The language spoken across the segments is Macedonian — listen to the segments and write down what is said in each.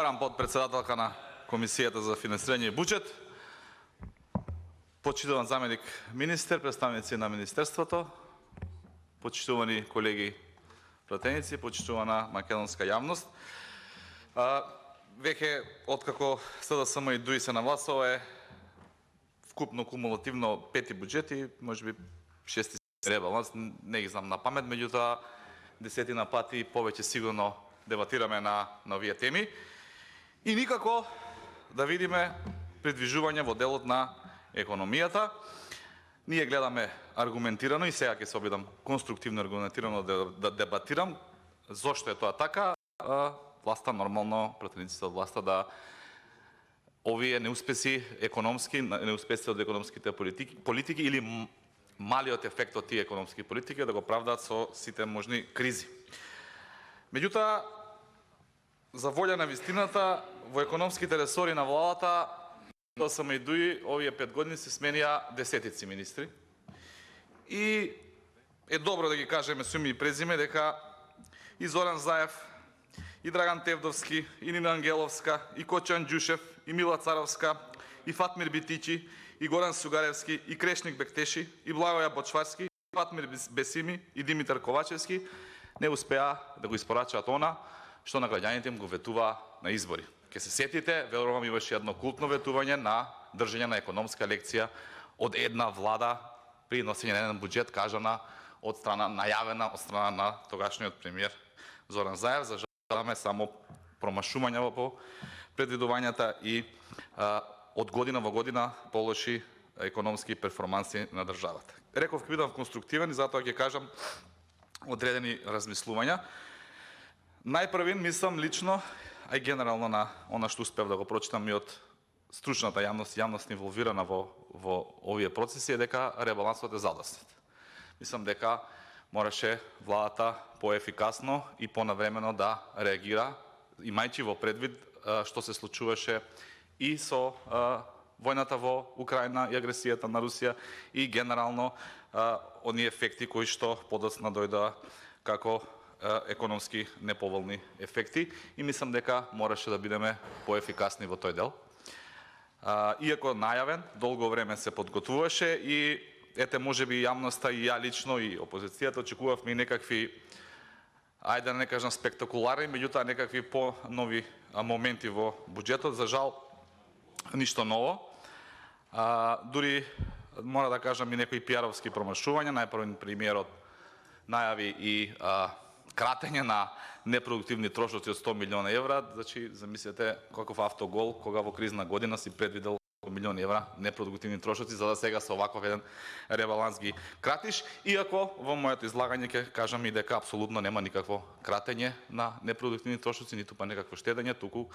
Отварам подпредседателка на Комисијата за финансирање и буџет. Почитуван заменик министер, представници на Министерството, почитувани колеги пратеници, почитувана македонска јавност. Веќе откако СДСМ и ДУИ се на власт, ова е вкупно кумулативно пети буџет и можеби шести ребаланс, не ги знам на памет, меѓутоа десетина пати повеќе сигурно дебатираме на овие теми и никако да видиме придвижување во делот на економијата. Ние гледаме аргументирано и сега ќе се обидам конструктивно аргументирано да дебатирам зошто е тоа така. Власта нормално, пратениците од власта да овие неуспеси економски, неуспеси од економските политики или малиот ефект од тие економски политики да го правдаат со сите можни кризи. Меѓутоа, за волја на вистината, во економските ресори на владата, СДСМ и ДУИ, овие 5 години се сменија десетици министри. И е добро да ги кажеме со име и презиме дека и Зоран Заев, и Драган Тевдовски, и Нина Ангеловска, и Кочан Ѓушев, и Мила Царовска, и Фатмир Битичи, и Горан Сугаревски, и Крешник Бектеши, и Благоја Бочварски, и Фатмир Бесими, и Димитар Ковачевски не успеа да го испорачаат она што на граѓаните им го ветува на избори. Ке се сетите, верувам имаше едно култно ветување на држење на економска лекција од една влада при носење на еден буџет кажана од страна, најавена од страна на тогашниот премиер Зоран Заев. За жаламе само промашувања по предвидувањата и од година во година полоши економски перформанси на државата. Реков ќе бидам конструктивен и затоа ќе кажам одредени размислувања. Најпрвин мислам лично, а и генерално на она што успев да го прочитам и од стручната јавност инволвирана во овие процеси, е дека ребалансот е задоснат. Мислам дека мораше владата поефикасно и понавремено да реагира, имајќи во предвид што се случуваше и со војната во Украина и агресијата на Русија и генерално оние ефекти кои што подоцна дојдоа како економски неповолни ефекти и мислам дека мораше да бидеме поефикасни во тој дел. Иако најавен, долго време се подготвуваше и ете можеби јавноста и ја лично и опозицијата очекувавме некакви, ајде да не кажам спектакуларни, меѓутоа некакви по-нови моменти во буџетот. За жал, ништо ново. Дури мора да кажам и некои пиаровски промашувања. Најпрвен премиерот најави и кратење на непродуктивни трошоци од 100 милиона евра. Значи, замислете каков автогол кога во кризна година си предвидел милиони евра непродуктивни трошоци, за да сега со оваков еден ребаланс ги кратиш. Иако во моето излагање ќе кажам и дека апсолутно нема никакво кратење на непродуктивни трошоци, ниту па некакво штедење, туку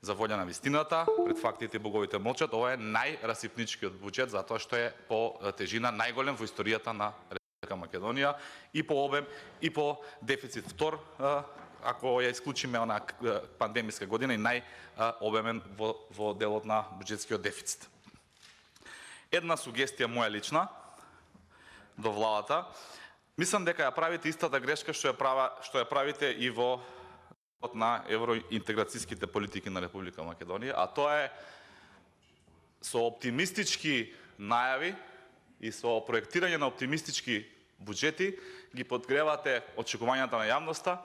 за волја на вистината, пред фактите боговите молчат, ова е најрасипничкиот буџет затоа што е по тежина најголем во историјата на Македонија и по обем и по дефицит втор, ако ја исклучиме она пандемиска година, и најобемен во делот на буџетскиот дефицит. Една сугестија моја лична до владата, мислам дека ја правите истата грешка што ја правите и во на евроинтеграцијските политики на Република Македонија, а тоа е со оптимистички најави и со проектирање на оптимистички буџети ги подгревате очекувањата на јавноста,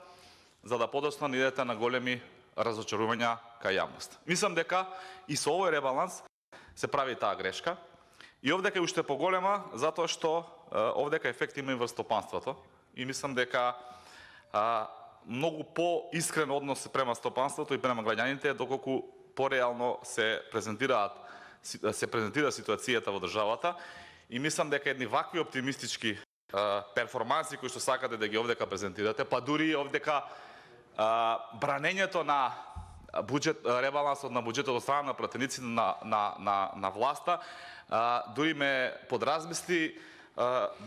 за да подоцна идете на големи разочарувања кај јавноста. Мислам дека и со овој ребаланс се прави таа грешка и овдека е уште поголема, затоа што овдека ефект има и врз стопанството и мислам дека многу по-искрен однос према стопанството и према граѓаните, доколку пореално се презентира ситуацијата во државата. И мислам дека едни вакви оптимистички перформанси кои што сакате да ги овдека презентирате, па дури овдека бранењето на ребалансот на буџетот од страна на пратениците на власта, дури ме подразмисли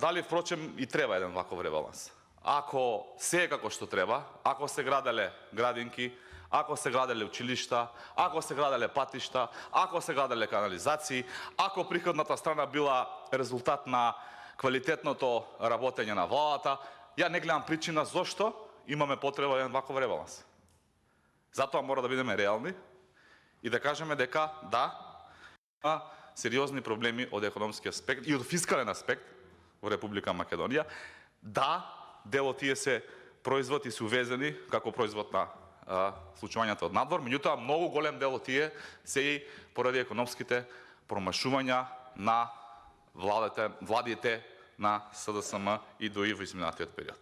дали впрочем и треба еден ваков ребаланс. Ако се е како што треба, ако се граделе градинки, ако се граделе училишта, ако се граделе патишта, ако се граделе канализации, ако приходната страна била резултат на квалитетното работење на владата, ја не гледам причина зошто имаме потреба еден ваков ребаланс. Затоа мора да бидеме реални и да кажеме дека да, има сериозни проблеми од економски аспект и од фискален аспект во Република Македонија. Да, дел од тие се производ и се увезени како производ на случувањата од надвор, меѓутоа многу голем дел од тие се и поради економските промашувања на владите на СДСМ и ДОИ во изминатиот период.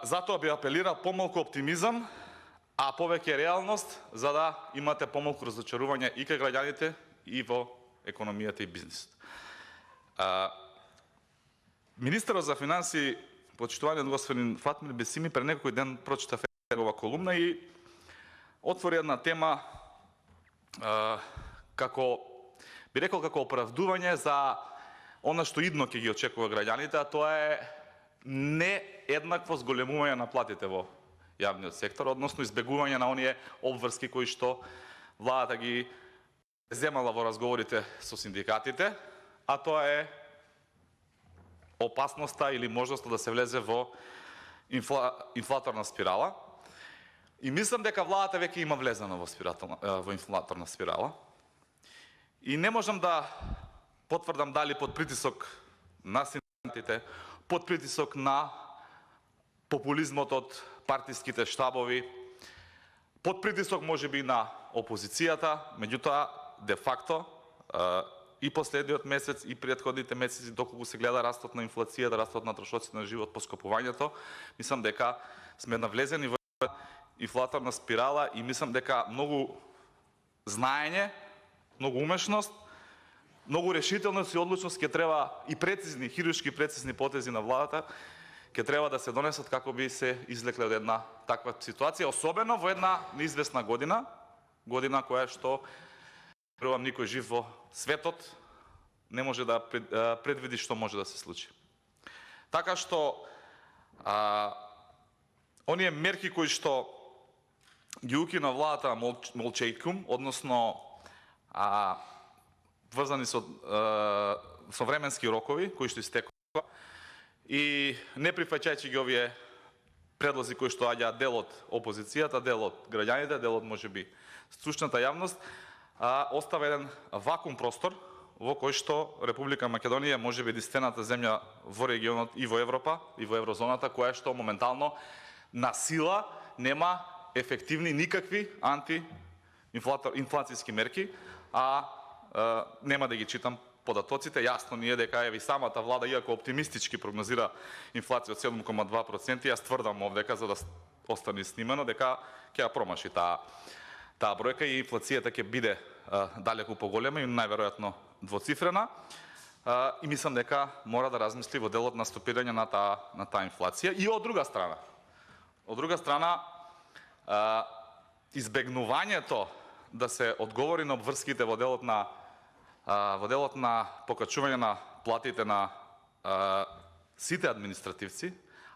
Затоа би апелирал помалку оптимизам, а повеќе реалност, за да имате помалку разочарување и кај граѓаните и во економијата и бизнисот. Министерот за финансии, почитуваниот господин Фатмир Бесими, пред некој ден прочита негова колумна и отвори една тема како би рекол како оправдување за она што идно ќе ги очекува граѓаните, а тоа е нееднакво зголемување на платите во јавниот сектор, односно избегување на оние обврски кои што владата ги земала во разговорите со синдикатите, а тоа е опасноста или можноста да се влезе во инфлаторна спирала. И мислам дека владата веќе има влезено во инфлаторна спирала. И не можам да потврдам дали под притисок на синдикатите, под притисок на популизмот од партиските штабови, под притисок можеби на опозицијата, меѓутоа де факто и последниот месец и претходните месеци, доколку се гледа растот на инфлацијата, растот на трошоците на живот, поскапувањето, мислам дека сме навлезени во инфлаторна спирала и мислам дека многу знаење, многу умешност, многу решителност и одлучност ќе треба и прецизни, хируршки прецизни потези на владата ќе треба да се донесат како би се излекле од една таква ситуација, особено во една неизвестна година која што верувам никој жив во светот не може да предвиди што може да се случи. Така што оние мерки кои што ги укина владата молчејкум, односно врзани со временски рокови кои што истекува и не прифаќајќи ги овие предлози кои што аѓаат дел од опозицијата, дел од граѓаните, дел од можеби стручната јавност, остава еден вакуум простор во кој што Република Македонија можеби единствената земја во регионот и во Европа и во еврозоната која што моментално на сила нема ефективни никакви антиинфлацијски мерки, нема да ги читам податоците. Јасно ни е дека еви самата влада, иако оптимистички прогнозира инфлација од 7,2%, јас тврдам овдека, за да остане снимено, дека ќе ја промаши таа бројка и инфлацијата ќе биде далеку поголема и најверојатно двоцифрена. И мислам дека мора да размисли во делот на стопирање на таа инфлација. И од друга страна, избегнувањето да се одговори на обврските во делот на покачување на платите на сите административци,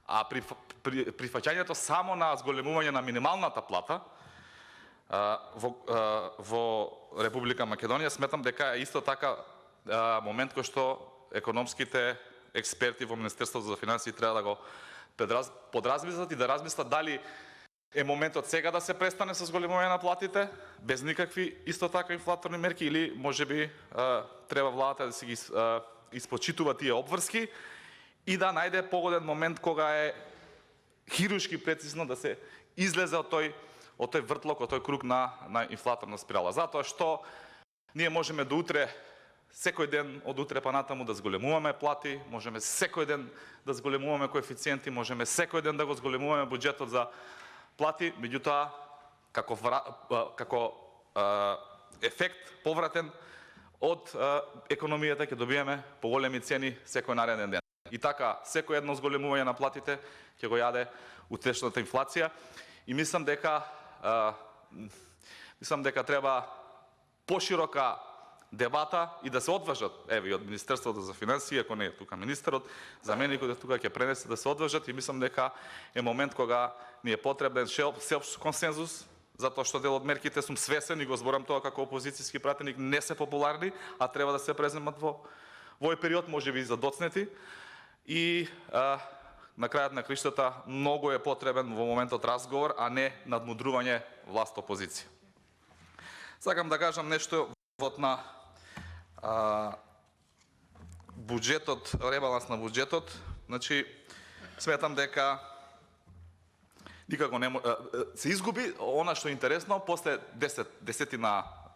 а прифаќањето само на зголемување на минималната плата во Република Македонија, сметам дека е исто така момент кој што економските експерти во Министерството за финансии треба да го подразмислат и да размислат дали е моментот сега да се престане со зголемување на платите, без никакви исто така инфлаторни мерки, или можеби треба владата да си ги испочитува тие обврски и да најде погоден момент кога е хируршки прецизно да се излезе од тој вртлок, од тој круг на инфлаторна спирала. Затоа што ние можеме до утре, секој ден од утре па натаму да зголемуваме плати, можеме секој ден да зголемуваме коефициенти, можеме секој ден да го зголемуваме буџетот за плати, меѓутоа како ефект повратен од економијата ќе добиеме поголеми цени секој нареден ден. И така, секој едно зголемување на платите ќе го јаде утешната инфлација и мислам дека треба поширока дебата и да се одважат, еве, од Министерството за финансии, ако не е тука министерот, заменикот тука ќе пренесе да се одважат и мислам дека е момент кога ни е потребен сеопшт консензус, затоа што дел од мерките сум свесен и го зборам тоа како опозицијски пратеник, не се популарни, а треба да се преземат во овој период, можеби и задоцнети. И на крајот на криштата многу е потребен во моментот разговор, а не надмудрување власт опозиција. Сакам да кажам нешто на буџетот, ребаланс на буџетот. Значи, сметам дека никако не се изгуби она што е интересно, после 10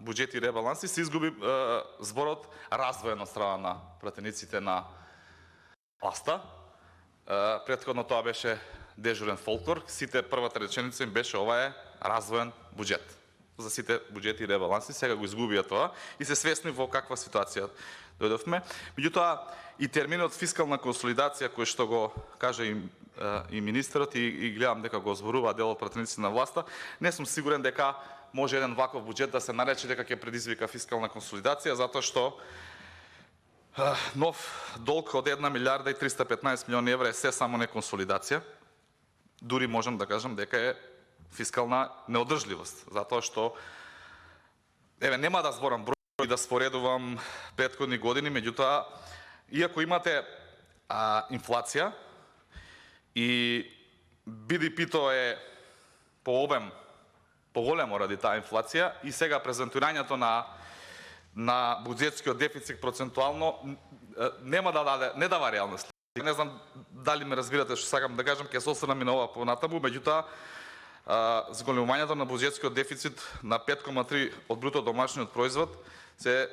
буџети и ребаланси се изгуби зборот развој од страна на пратениците на власта. Претходно тоа беше дежурен фолклор, сите првата реченица им беше ова е развоен буџет. За сите буџети и ребаланси, сега го изгубија тоа и се свесни во каква ситуација дојдовме. Меѓутоа и терминот фискална консолидација кој што го кажа и министерот и гледам дека го зборува дел од пратениците на власта, не сум сигурен дека може еден ваков буџет да се нарече дека ќе предизвика фискална консолидација, затоа што нов долг од 1 милиарда и 315 милиони евра е се само не консолидација. Дури можам да кажам дека е фискална неодржливост, затоа што нема да зборам број и да споредувам претходни години, меѓутоа иако имате инфлација и BDP-то е по обем поголемо ради таа инфлација и сега презентирањето на буџетскиот дефицит процентуално нема да даде, не дава реална слика. Не знам дали ме разбирате што сакам да кажам, ќе се осврнам и на ова понатаму, меѓутоа зголемувањето на буџетскиот дефицит на 5,3 од бруто домашниот производ се,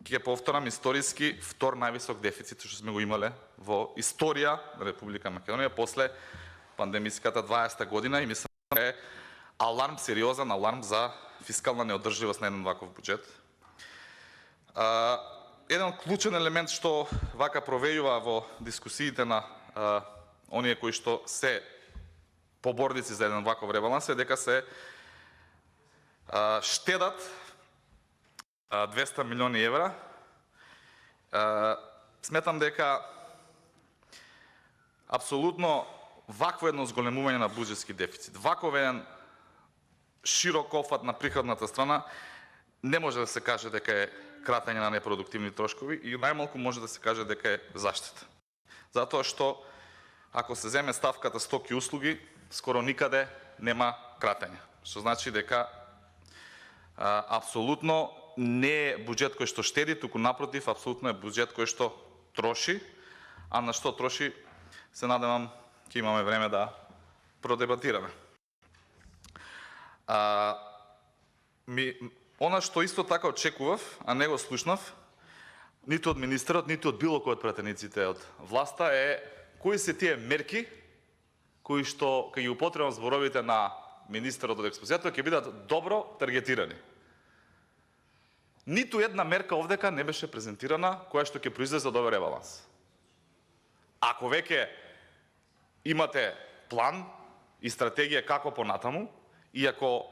ќе повторам, историски втор највисок дефицит што сме го имале во историја на Република Македонија после пандемиската 20-та година и мислам дека е аларм, сериозен аларм за фискална неодржливост на еден ваков буџет. Еден клучен елемент што вака провејува во дискусиите на оние кои што се поборници за еден ваков ребаланс е дека се штедат 200 милиони евра. Сметам дека апсолутно вакво едно зголемување на буџетски дефицит, ваков еден широк офат на приходната страна не може да се каже дека е кратење на непродуктивни трошкови и најмалку може да се каже дека е заштита. Затоа што ако се земе ставката стоки и услуги, скоро никаде нема кратење. Што значи дека апсолутно не е буџет кој што штеди, туку напротив, апсолутно е буџет кој што троши, а на што троши се надевам ќе имаме време да продебатираме. Она што исто така очекував, а не го слушнав, ниту од министерот, ниту од било кој од пратениците од власта е кои се тие мерки кои што ќе ги употребам зборовите на министерот од експозицијата ќе бидат добро таргетирани. Ниту една мерка овдека не беше презентирана која што ќе произлезе од овој ребаланс. Ако веќе имате план и стратегија како понатаму, и ако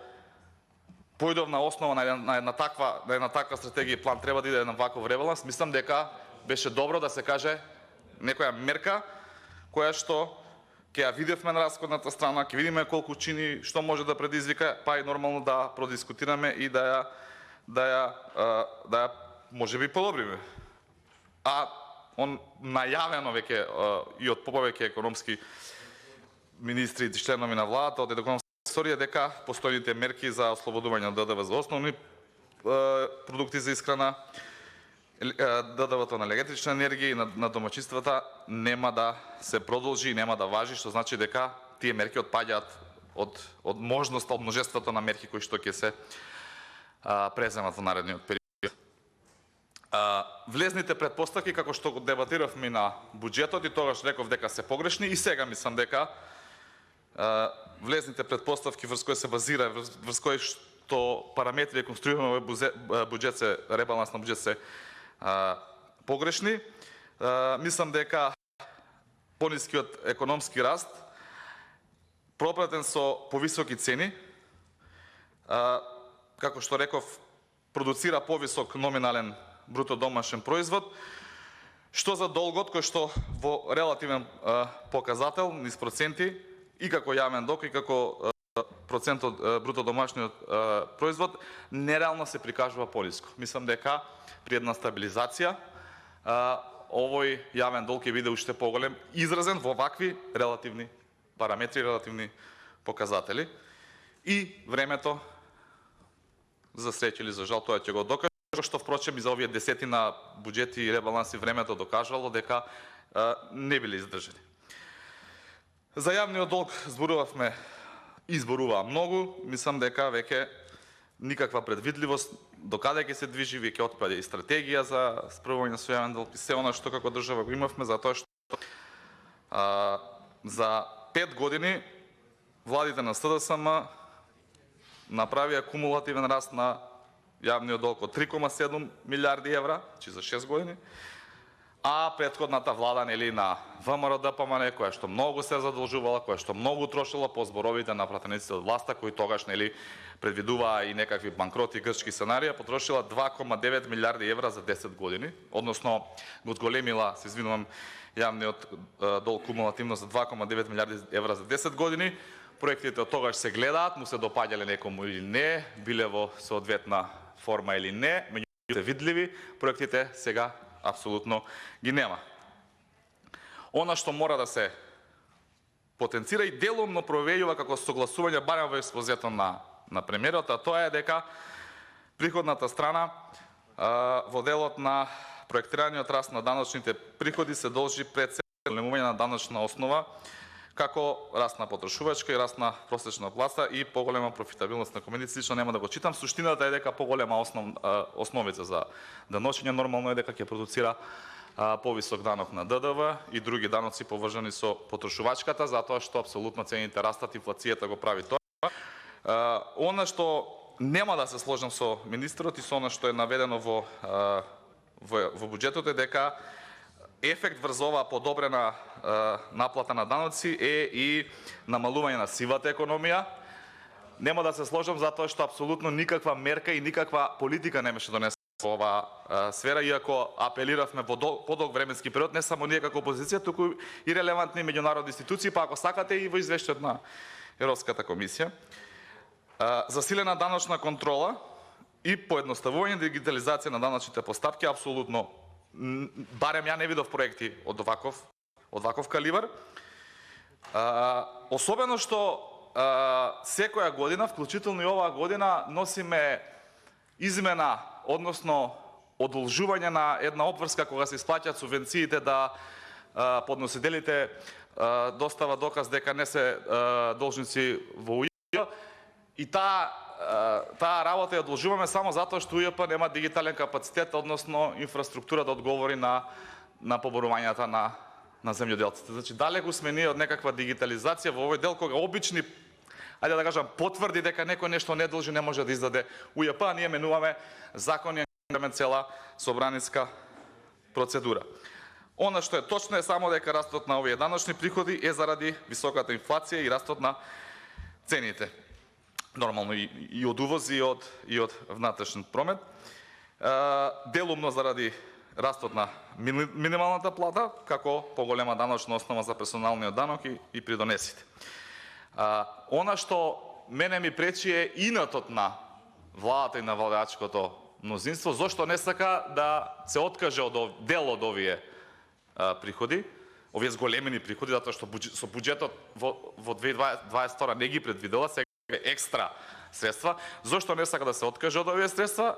појдов на основа на една таква стратегија и план треба да иде на ваков ребаланс, мислам дека беше добро да се каже некоја мерка која што ќе ја видевме на расходната страна, ќе видиме колку чини, што може да предизвика, па и нормално да продискутираме и да ја можеби подобриме. Најавено веќе и од повеќе економски министри и членови на владата од економска историја дека постојните мерки за ослободување од ДДВ за основни продукти за исхрана, ДДВ-то на електрична енергија и на домаќинствата нема да се продолжи и нема да важи, што значи дека тие мерки отпаѓаат од можноста, од множеството на мерки кои што ќе се преземат во наредниот период. Влезните претпоставки, како што го дебатиравме на буџетот, и тогаш реков дека се погрешни, и сега мислам дека влезните претпоставки врз кои се базира, врз кои што параметри конструираме овој буџет се, ребаланс на буџет се погрешни. Мислам дека понискиот економски раст пропратен со повисоки цени, како што реков, продуцира повисок номинален бруто домашен производ, што за долгот кој што во релативен показател низ проценти и како јавен док и како процент од бруто домашниот производ нереално се прикажува пониско. Мислам дека при една стабилизација овој јавен долг ќе биде уште поголем, изразен во вакви релативни параметри, релативни показатели. И времето, за среќа или за жал, тоа ќе го докаже, што впрочем и за овие десетина буџети и ребаланси времето докажало дека не биле издржани. За јавниот долг изборуваа многу, мислам дека веќе никаква предвидливост докаде ќе се движи, веќе отпаѓа и стратегија за справување со јавен долг и се она што како држава го имавме, затоа што за 5 години владите на СДСМ направија кумулативен раст на јавниот долг од 3,7 милиарди евра, че за 6 години, а претходната влада на ВМРО-ДПМН, која што многу се задолжувала, која што многу трошила по зборовите на пратениците од власта, кои тогаш предвидуваа и некакви банкроти, грчки сценарија, потрошила 2,9 милиарди евра за 10 години, односно го зголемила, се извинувам, јавниот долг кумулативно за 2,9 милиарди евра за 10 години. Проектите од тогаш се гледаат, му се допаѓале некому или не, биле во соодветна форма или не, меѓутоа се видливи, проектите сега апсолутно ги нема. Она што мора да се потенцира и делумно провејува како согласување барем во експозето на премиерот, а тоа е дека приходната страна во делот на проектираниот раст на даночните приходи се должи пред се големување на даночна основа, како раст на потрошувачка и раст на просечна плата и поголема профитабилност на комедици. Лично нема да го читам. Суштината е дека поголема основица за даночење нормално е дека ќе продуцира повисок данок на ДДВ и други даноци поврзани со потрошувачката, затоа што апсолутно цените растат, инфлацијата го прави тоа. Она што нема да се сложам со министерот и со она што е наведено во буџетот е дека ефект врз оваа подобрена наплата на даноци е и намалување на сивата економија. Нема да се сложам затоа што апсолутно никаква мерка и никаква политика не беше донесена во оваа сфера, иако апелиравме во подолг временски период, не само ние како опозиција, туку и релевантни меѓународни институции, па ако сакате и во извештајот на Европската комисија. Засилена даночна контрола и поедноставување дигитализација на даночните постапки апсолутно, барем ја не видов проекти од ваков калибар. Особено што секоја година, вклучително и оваа година, носиме измена, односно одолжување на една обврска кога се исплаќаат субвенциите да подносителите достава доказ дека не се должници во УЈП, и таа работа ја одолжуваме само затоа што УЈП нема дигитален капацитет, односно инфраструктура да одговори на поборувањата на земјоделците. Значи, далеку сме ние од некаква дигитализација во овој дел, кога обични, ајде да кажам, потврди дека некој нешто не должи, не може да издаде УЈП, а ние менуваме закони, цела собраниска процедура. Она што е точно е само дека растот на овие даночни приходи е заради високата инфлација и растот на цените. Нормално и од увоз и од внатрешен промет. Делумно заради растот на минималната плата, како поголема даночна основа за персоналниот данок и придонесите. Она што мене ми пречи е инатот на владата и на владеачкото мнозинство, зошто не сака да се откаже од дел од овие приходи, овие зголемени приходи, затоа што со буџетот во 2022 не ги предвидела, сега екстра средства. Зошто не сака да се откаже од овие средства?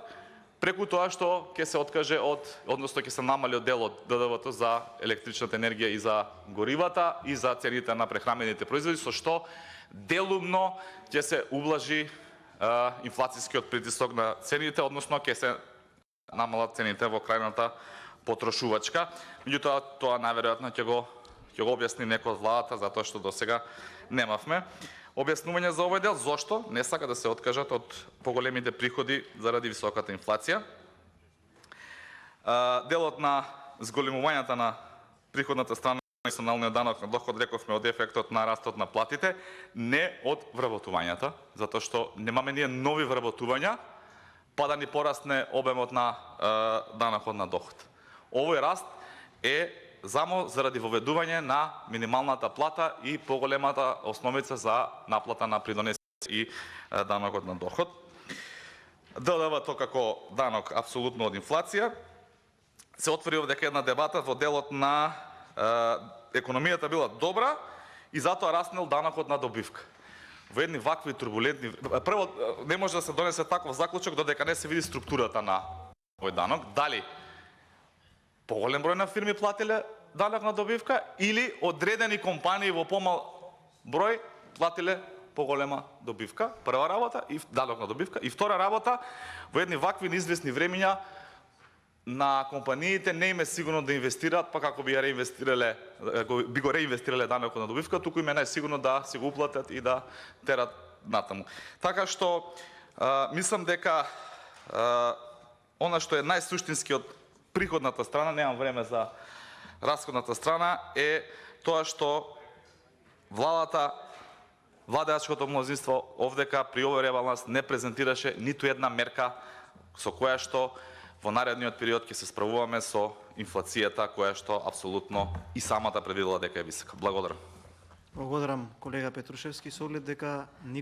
Преку тоа што ќе се откаже односно ќе се намали од дел од ДДВ-то за електричната енергија и за горивата и за цените на прехранбените производи, со што делумно ќе се ублажи инфлацијскиот притисок на цените, односно ќе се намалат цените во крајната потрошувачка. Меѓутоа, тоа најверојатно ќе го објасни некој од владата, затоа што досега немавме објаснување за овој дел, зошто не сака да се откажат од поголемите приходи заради високата инфлација. Делот на зголемувањата на приходната страна на националниот данок на доход, рековме, од ефектот на растот на платите, не од вработувањата, затоа што немаме ние нови вработувања, па да ни порасне обемот на данокот на доход. Овој раст е само заради воведување на минималната плата и поголемата основица за наплата на придонесите и данокот на доход. ДДВ-то како данок апсолутно од инфлација. се отвори дека една дебата во делот на економијата била добра и затоа раснел данокот на добивка. Во едни вакви турбулентни... Прво, не може да се донесе таков заклучок додека не се види структурата на овој данок. Дали поголем број на фирми платиле данок на добивка или одредени компании во помал број платиле поголема добивка. Прва работа и данок на добивка. И втора работа, во едни вакви неизвестни времиња на компаниите не им е сигурно да инвестираат, па како би ја реинвестирале, би го реинвестирале данокот на добивка, туку им е најсигурно да си го уплатат и да терат натаму. Така што мислам дека она што е најсуштинскиот приходната страна, немам време за расходната страна, е тоа што владеачкото мнозинство овдека при овој ребаланс не презентираше ниту една мерка со која што во наредниот период ќе се справуваме со инфлацијата која што апсолутно и самата предвидела дека е висока. Благодарам. Благодарам колега Петрушевски, со оглед дека никој